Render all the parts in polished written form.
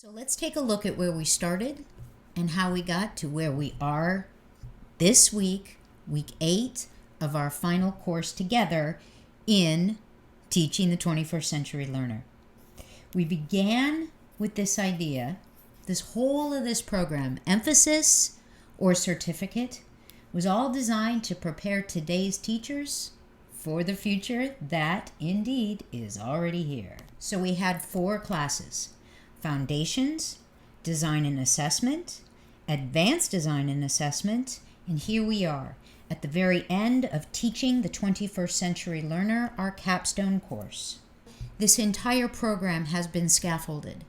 So let's take a look at where we started and how we got to where we are this week, week 8 of our final course together in Teaching the 21st Century Learner. We began with this idea, this whole of this program, emphasis or certificate, was all designed to prepare today's teachers for the future that indeed is already here. So we had 4 classes: Foundations, Design and Assessment, Advanced Design and Assessment, and here we are at the very end of Teaching the 21st Century Learner, our capstone course. This entire program has been scaffolded.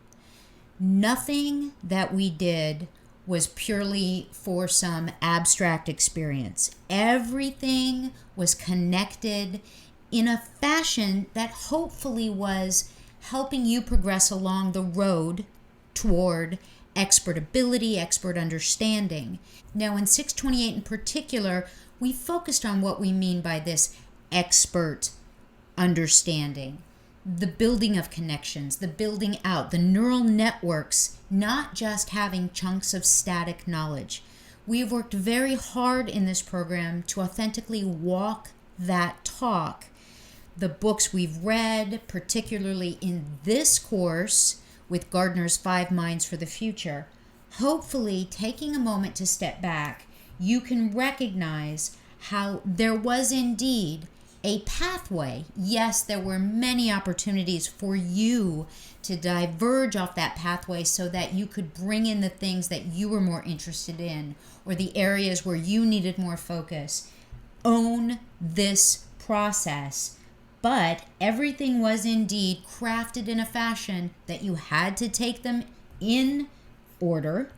Nothing that we did was purely for some abstract experience. Everything was connected in a fashion that hopefully was helping you progress along the road toward expert ability, expert understanding. Now, in 628 in particular, we focused on what we mean by this expert understanding. The building of connections, the building out, the neural networks, not just having chunks of static knowledge. We've worked very hard in this program to authentically walk that talk. The books we've read, particularly in this course with Gardner's 5 Minds for the Future, hopefully taking a moment to step back, you can recognize how there was indeed a pathway. Yes, there were many opportunities for you to diverge off that pathway so that you could bring in the things that you were more interested in or the areas where you needed more focus. Own this process. But everything was indeed crafted in a fashion that you had to take them in order,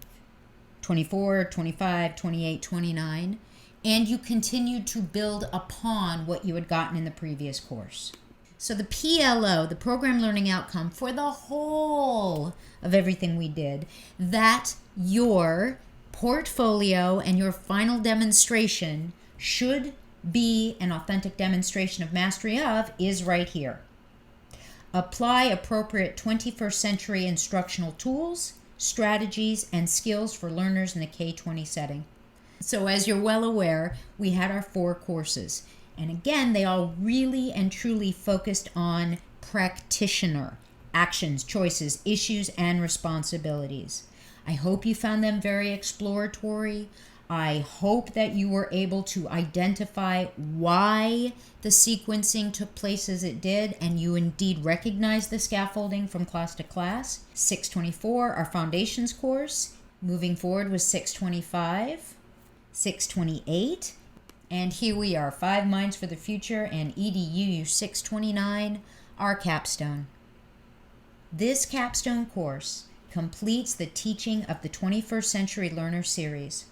24, 25, 28, 29, and you continued to build upon what you had gotten in the previous course. So the PLO, the Program Learning Outcome, for the whole of everything we did, that your portfolio and your final demonstration should be an authentic demonstration of mastery of, is right here. Apply appropriate 21st century instructional tools, strategies, and skills for learners in the K-20 setting. So as you're well aware, we had our 4 courses. And again, they all really and truly focused on practitioner, actions, choices, issues, and responsibilities. I hope you found them very exploratory. I hope that you were able to identify why the sequencing took place as it did, and you indeed recognize the scaffolding from class to class. 624, our Foundations course. Moving forward was 625, 628, and here we are, 5 Minds for the Future and EDUU 629, our capstone. This capstone course completes the Teaching of the 21st Century Learner series.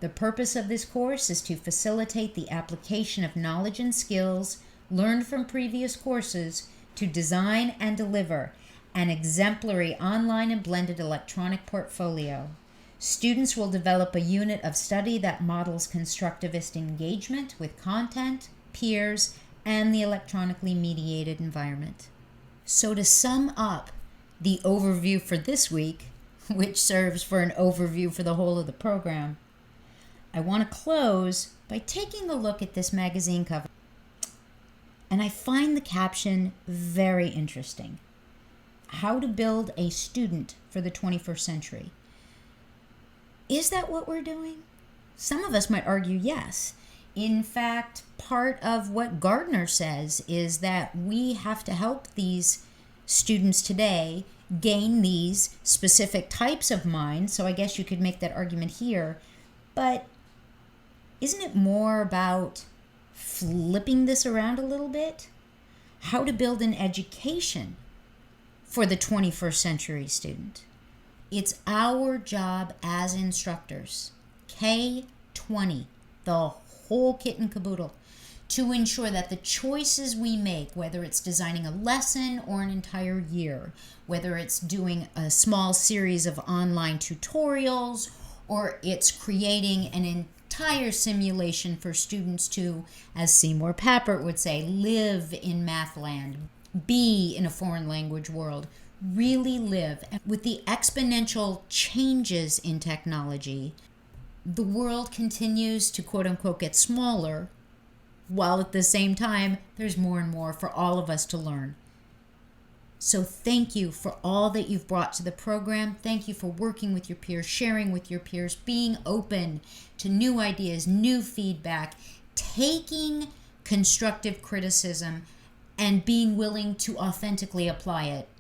The purpose of this course is to facilitate the application of knowledge and skills learned from previous courses to design and deliver an exemplary online and blended electronic portfolio. Students will develop a unit of study that models constructivist engagement with content, peers, and the electronically mediated environment. So to sum up the overview for this week, which serves for an overview for the whole of the program, I want to close by taking a look at this magazine cover. And I find the caption very interesting. How to build a student for the 21st century. Is that what we're doing? Some of us might argue yes. In fact, part of what Gardner says is that we have to help these students today gain these specific types of minds. So I guess you could make that argument here. But isn't it more about flipping this around a little bit? How to build an education for the 21st century student. It's our job as instructors, K-20, the whole kit and caboodle, to ensure that the choices we make, whether it's designing a lesson or an entire year, whether it's doing a small series of online tutorials, or it's creating an entire simulation for students to, as Seymour Papert would say, live in math land, be in a foreign language world. really live. And with the exponential changes in technology, the world continues to quote unquote get smaller, while at the same time, there's more and more for all of us to learn. So thank you for all that you've brought to the program. Thank you for working with your peers, sharing with your peers, being open to new ideas, new feedback, taking constructive criticism, and being willing to authentically apply it